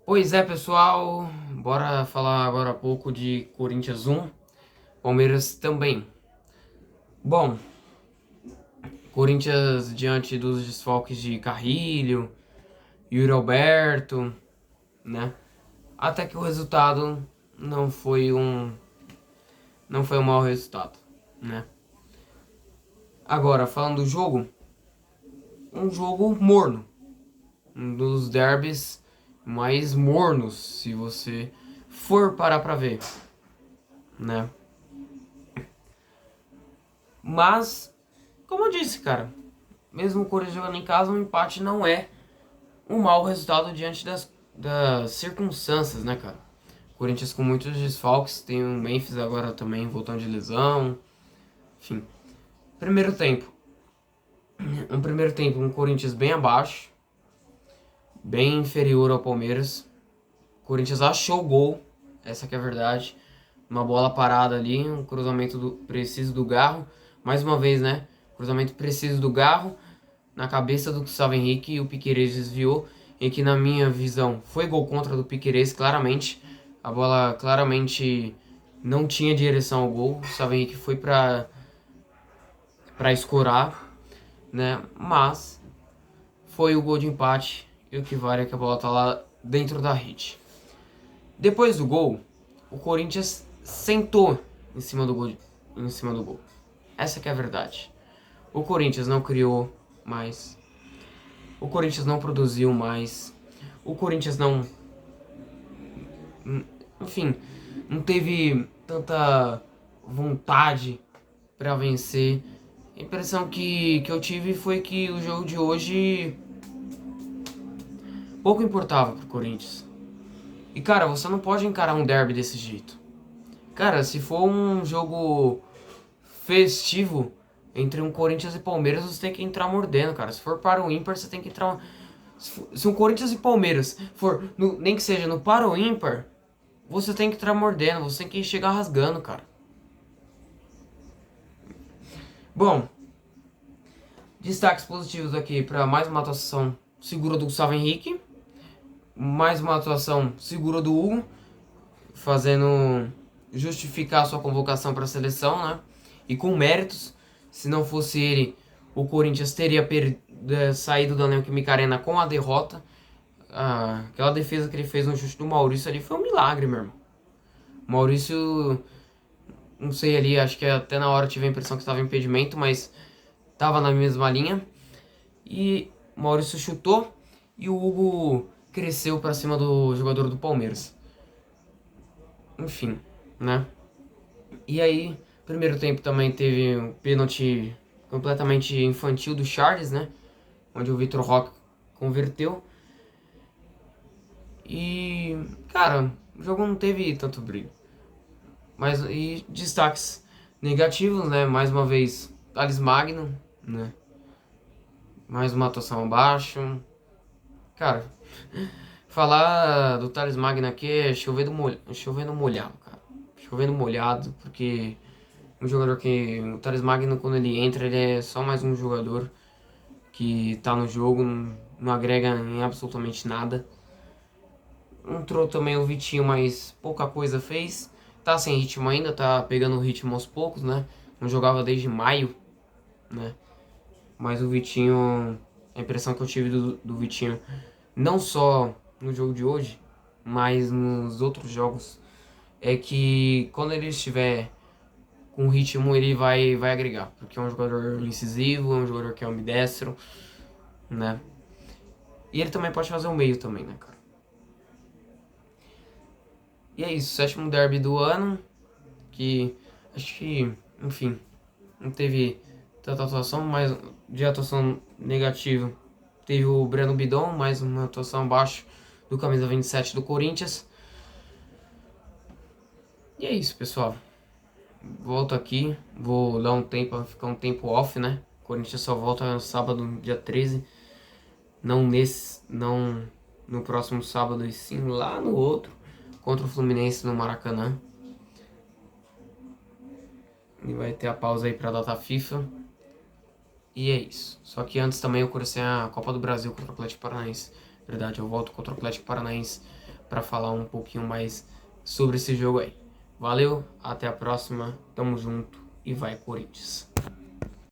Pois é, pessoal, bora falar agora um pouco de Corinthians 1, Palmeiras também. Bom, Corinthians diante dos desfalques de Carrilho, Yuri Alberto, né? Até que o resultado não foi um mau resultado, né? Agora, falando do jogo, um jogo morno, um dos derbys mais mornos, se você for parar pra ver, né? Mas, como eu disse, cara, mesmo o Corinthians jogando em casa, um empate não é um mau resultado diante das circunstâncias, né, cara? Corinthians com muitos desfalques, tem o Memphis agora também voltando de lesão, enfim. Primeiro tempo. Um Corinthians bem abaixo, bem inferior ao Palmeiras. O Corinthians achou o gol, essa que é a verdade. Uma bola parada ali, um cruzamento preciso do Garro. Mais uma vez, né? Cruzamento preciso do Garro na cabeça do Gustavo Henrique e o Piquerez desviou. E que, na minha visão, foi gol contra do Piquerez, claramente. A bola claramente não tinha direção ao gol. O Gustavo Henrique foi para escorar, né? Mas foi o gol de empate. E o que vale é que a bola tá lá dentro da rede. Depois do gol, o Corinthians sentou em cima do gol. Essa que é a verdade. O Corinthians não criou mais. O Corinthians não produziu mais. O Corinthians não. Enfim, não teve tanta vontade para vencer. A impressão que eu tive foi que o jogo de hoje pouco importava pro Corinthians. E cara, você não pode encarar um derby desse jeito. Cara, se for um jogo festivo entre um Corinthians e Palmeiras, você tem que entrar mordendo, cara. Se for para o ímpar, você tem que entrar. Se um Corinthians e Palmeiras for, nem que seja no para o ímpar, você tem que entrar mordendo, você tem que chegar rasgando, cara. Bom, destaques positivos aqui para mais uma atuação segura do Gustavo Henrique, mais uma atuação segura do Hugo, fazendo justificar sua convocação para a seleção, né? E com méritos. Se não fosse ele, o Corinthians teria saído da Neoquímica Arena com a derrota. Aquela defesa que ele fez no chute do Maurício ali foi um milagre, meu irmão. Maurício, não sei ali, acho que até na hora eu tive a impressão que estava impedimento, mas estava na mesma linha. E o Maurício chutou e o Hugo cresceu para cima do jogador do Palmeiras. Enfim, né? E aí, primeiro tempo também teve um pênalti completamente infantil do Charles, né? Onde o Vitor Roque converteu. E, cara, o jogo não teve tanto brilho. Mas, e destaques negativos, né? Mais uma vez, Thales Magno, né? Mais uma atuação abaixo. Cara, falar do Thales Magno aqui é chover no molhado, cara. Chover no molhado, porque um jogador que... O Thales Magno, quando ele entra, ele é só mais um jogador que tá no jogo, não agrega em absolutamente nada. Entrou também o Vitinho, mas pouca coisa fez. Tá sem ritmo ainda, tá pegando o ritmo aos poucos, né? Não jogava desde maio, né? Mas o Vitinho, a impressão que eu tive do Vitinho, não só no jogo de hoje, mas nos outros jogos, é que quando ele estiver com ritmo, ele vai agregar. Porque é um jogador incisivo, é um jogador que é ambidestro, né? E ele também pode fazer o meio também, né, cara? E é isso, sétimo derby do ano, que acho que, enfim, não teve tanta atuação, mas de atuação negativa teve o Breno Bidon, mais uma atuação abaixo do camisa 27 do Corinthians. E é isso, pessoal. Volto aqui, vou dar um tempo, ficar um tempo off, né? O Corinthians só volta no sábado, dia 13. Não no próximo sábado, e sim lá no outro, contra o Fluminense no Maracanã. E vai ter a pausa aí pra data FIFA. E é isso. Só que antes também eu comecei a Copa do Brasil contra o Atlético Paranaense. Verdade, eu volto contra o Atlético Paranaense para falar um pouquinho mais sobre esse jogo aí. Valeu, até a próxima, tamo junto e vai Corinthians!